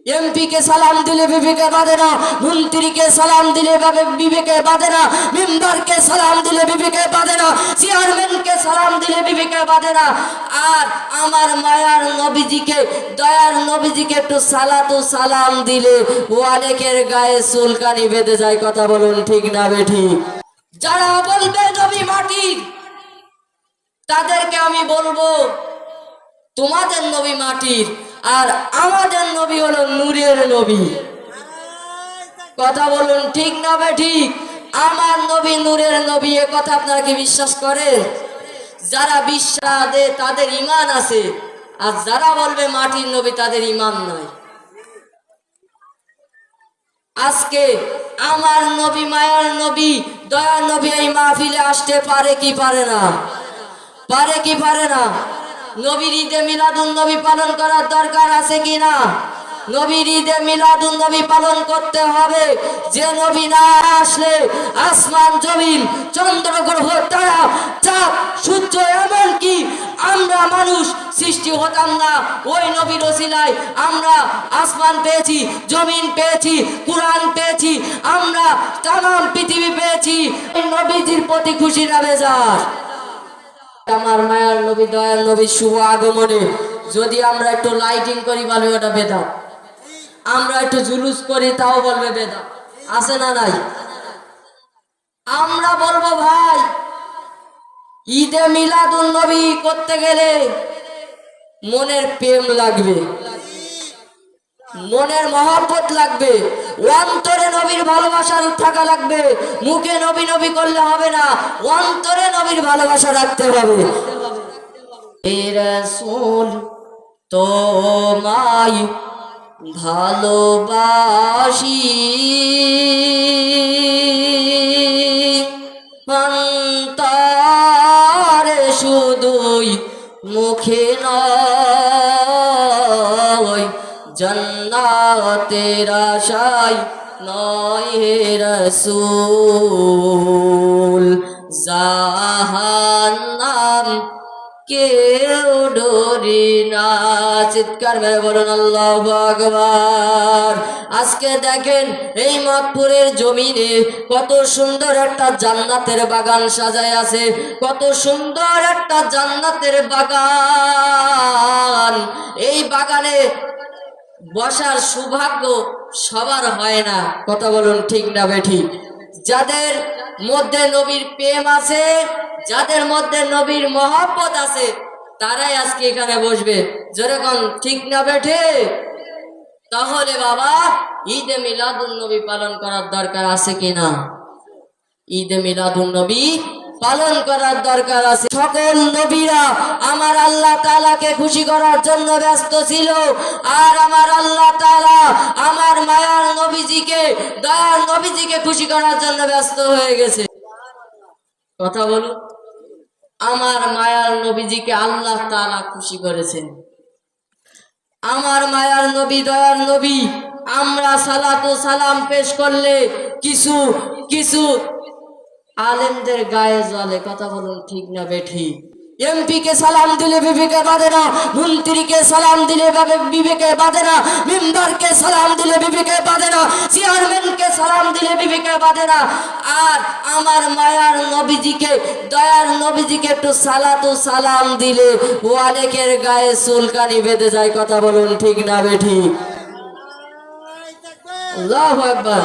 MP के सलाम दिले बीबी के बाधे ना, मंत्री के सलाम दिले बीबी के बाधे ना, मेंबर के सलाम दिले बीबी के बाधे ना, चेयरमैन के सलाम दिले बीबी के बाधे ना। আর আমার মায়ার নবীজিকে দয়ার নবীজিকে একটু সালাতু সালাম দিলে অনেকের গায়ে চুলকানি বেঁধে যায়। কথা বলুন ঠিক না বেঠিক? যারা বলবে নবী মাটির, তাদেরকে আমি বলবো তোমাদের নবী মাটির আর আমাদের নবী হলো নূরের নবী। কথা বলুন ঠিক না বেঠিক? আমার নবী নূরের নবী, এ কথা আপনারা কি বিশ্বাস করেন? যারা বিশ্বাস দেয় তাদের ঈমান আছে, আর যারা বলবে মাটির নবী তাদের ঈমান নাই। আজকে আমার নবী মায়ার নবী দয়ার নবী এই মাহফিলে আসতে পারে কি পারে না? পারে কি পারে না? নবীর ঈদে মিলাদুন নবী পালন করার দরকার আছে কি না? নবীর ঈদে মিলাদুন নবী পালন করতে হবে। যে নবী না আসলে আসমান জমিন চন্দ্র গ্রহ তারা চাঁদ সূর্য এমনকি আমরা মানুষ সৃষ্টি হতাম না। ওই নবীর ওসিলায় আমরা আসমান পেয়েছি, জমিন পেয়েছি, কুরআন পেয়েছি, আমরা তামাম পৃথিবী পেয়েছি। এই নবীজির প্রতি খুশি না বেজার? আমার মায়ার নবী দয়ার নবী শুভ আগমনে যদি আমরা একটু লাইটিং করি বলবে ওটা বেদাত, আমরা একটু জুলুস করি তাও বলবে বেদাত। আছে না নাই? আমরা বলবো ভাই ঈদে মিলাদুন নবী করতে গেলে মনের প্রেম লাগবে, মনের মহব্বত লাগবে, অন্তরে নবীর ভালোবাসা থাকা লাগবে। মুখে নবী নবী করলে হবে না, অন্তরে নবীর ভালোবাসা রাখতে হবে। এ রাসূল তোমায় ভালোবাসি, অন্তরে শুধুই মুখে নয়, জান্নাতের আশায় নয় হে রাসূল, জাহান্নাম কেউ ডরি না। চিৎকার মেরে বলুন আল্লাহু আকবার। আজকে দেখেন এই মক্পুরের জমিনে কত সুন্দর একটা জান্নাতের বাগান সাজায় আছে, কত সুন্দর একটা জান্নাতের বাগান। এই বাগানে বসার সৌভাগ্য সবার হয় না। কথা বলুন ঠিক না বেঠিক? যাদের মধ্যে নবীর প্রেম আছে, যাদের মধ্যে নবীর মহব্বত আছে, তারাই আজকে এখানে বসবে। যেরকম ঠিক না বেঠে? তাহলে বাবা ঈদে মিলাদুন নবী পালন করার দরকার আছে কিনা? ঈদে মিলাদুন নবী পালন করার দরকার আছে। সকল নবীরা আমার আল্লাহ তাআলাকে খুশি করার জন্য ব্যস্ত ছিল, আর আমার আল্লাহ তাআলা আমার মায়ার নবীজিকে দয়ার নবীজিকে খুশি করার জন্য ব্যস্ত হয়ে গেছে। কথা বলুন, আমার মায়ার নবীজিকে আল্লাহ তাআলা খুশি করেছেন। আমার মায়ার নবী দয়ার নবী আমরা সালাতু সালাম পেশ করলে কিছু কিছু আলেমদের গায়ে জ্বলে। কথা বলুন ঠিক না বেঠিক? एमपी के सलाम दिले बीबी के बाधे ना, मंत्री के सलाम दिले बीबी के बाधे ना, मेंबर के सलाम दिले बीबी के बाधे ना, चेयरमैन के सलाम दिले बीबी के बाधे ना। আর আমার মায়ার নবীজিকে দয়ার নবীজিকে একটু সালাতু সালাম দিলে অনেকের গায়ে চুলকানি বেঁধে যায়। কথা বলুন ঠিক না বেঠিক? আল্লাহু আকবার,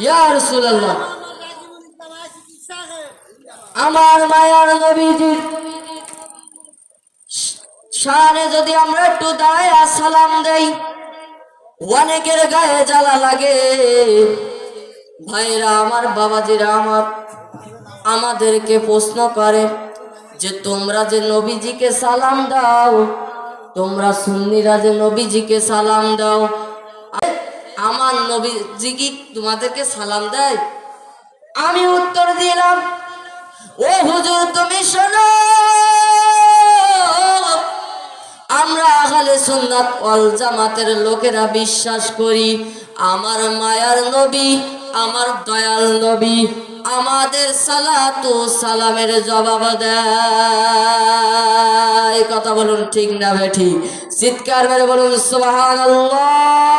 ইয়া রাসূলুল্লাহ। আমার মায়ার নবীজির শানে যদি আমরা একটু দাঁড়ায় সালাম দেই অনেকের গায়ে জ্বালা লাগে। ভাইরা আমার, বাবাজিরা আমার, আমাদেরকে প্রশ্ন করে যে তোমরা যে নবীজিকে সালাম দাও, তোমরা সুন্নিরা যে নবীজিকে সালাম দাও, আমার নবীজি কি তোমাদেরকে সালাম দেয়? আমি উত্তর দিলাম, ও হুজুর তুমি শোনো, আমরা আহলে সুন্নাত ওয়াল জামাতের লোকেরা বিশ্বাস করি আমার মায়ার নবী, আমার দয়াল নবী আমাদের সালাতু সালামের জবাব দেয়। কথা বলুন ঠিক না বেঠিক? চিৎকার মেরে বলুন সুবহানাল্লাহ।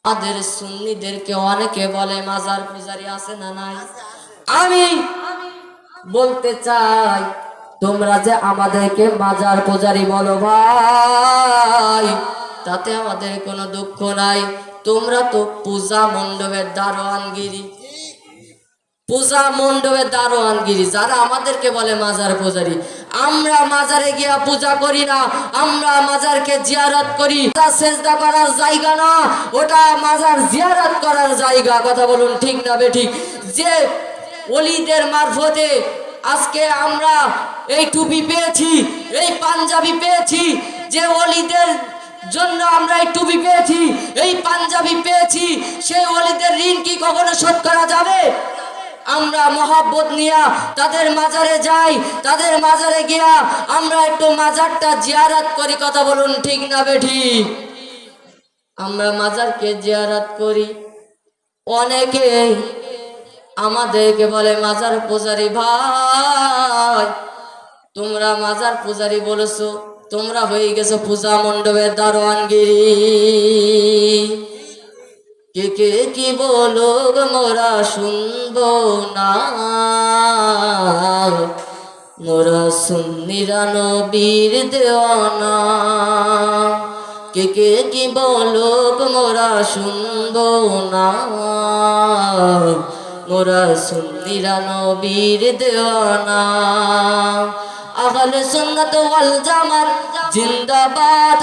আমাদের সুন্নিদেরকে অনেকে বলে মাজার পূজারি আছে না নাই? আমি বলতে চাই, তোমরা যে আমাদেরকে মাজার পূজারি বলো ভাই, তাতে আমাদের কোনো দুঃখ নাই। তোমরা তো পূজা মণ্ডপের দারোয়ানগিরি, পূজা মণ্ডপের দারোয়ানগিরি। যারা আমাদেরকে বলে মাজার পূজারি, আমরা মাজারে গিয়া পূজা করি না, আমরা মাজারকে জিয়ারত করি। সেজদা করার জায়গা না, ওটা মাজার জিয়ারত করার জায়গা। কথা বলুন ঠিক না বেঠিক? যে ওলিদের মারফতে আজকে আমরা এই টুপি পেয়েছি, এই পাঞ্জাবি পেয়েছি, যে ওলিদের জন্য আমরা এই টুপি পেয়েছি, এই পাঞ্জাবি পেয়েছি, সেই ওলিদের ঋণ কি কখনো শোধ করা যাবে? আমরা মহব্বত নিয়া তাদের মাজারে যাই, তাদের মাজারে গিয়া আমরা একটু মাজারটা জিয়ারত করি। কথা বলুন ঠিক না বেঠিক? আমরা মাজারকে জিয়ারত করি। অনেকে আমাদেরকে বলে মাজার পূজারি ভাই, তোমরা মাজার পূজারি বলেছো, তোমরা হয়ে গেছো পূজা মণ্ডপের দারোয়ানগিরি। কে কে কি বলো মোরা শুনবো না, মোরা সুন্নিরা নবীর দেওয়ানা। কে কে কি বলো মোরা শুনবো না, মোরা সুন্নিরা নবীর দেওয়ানা। আহলে সুন্নাত ওয়াল জামাত জিন্দাবাদ।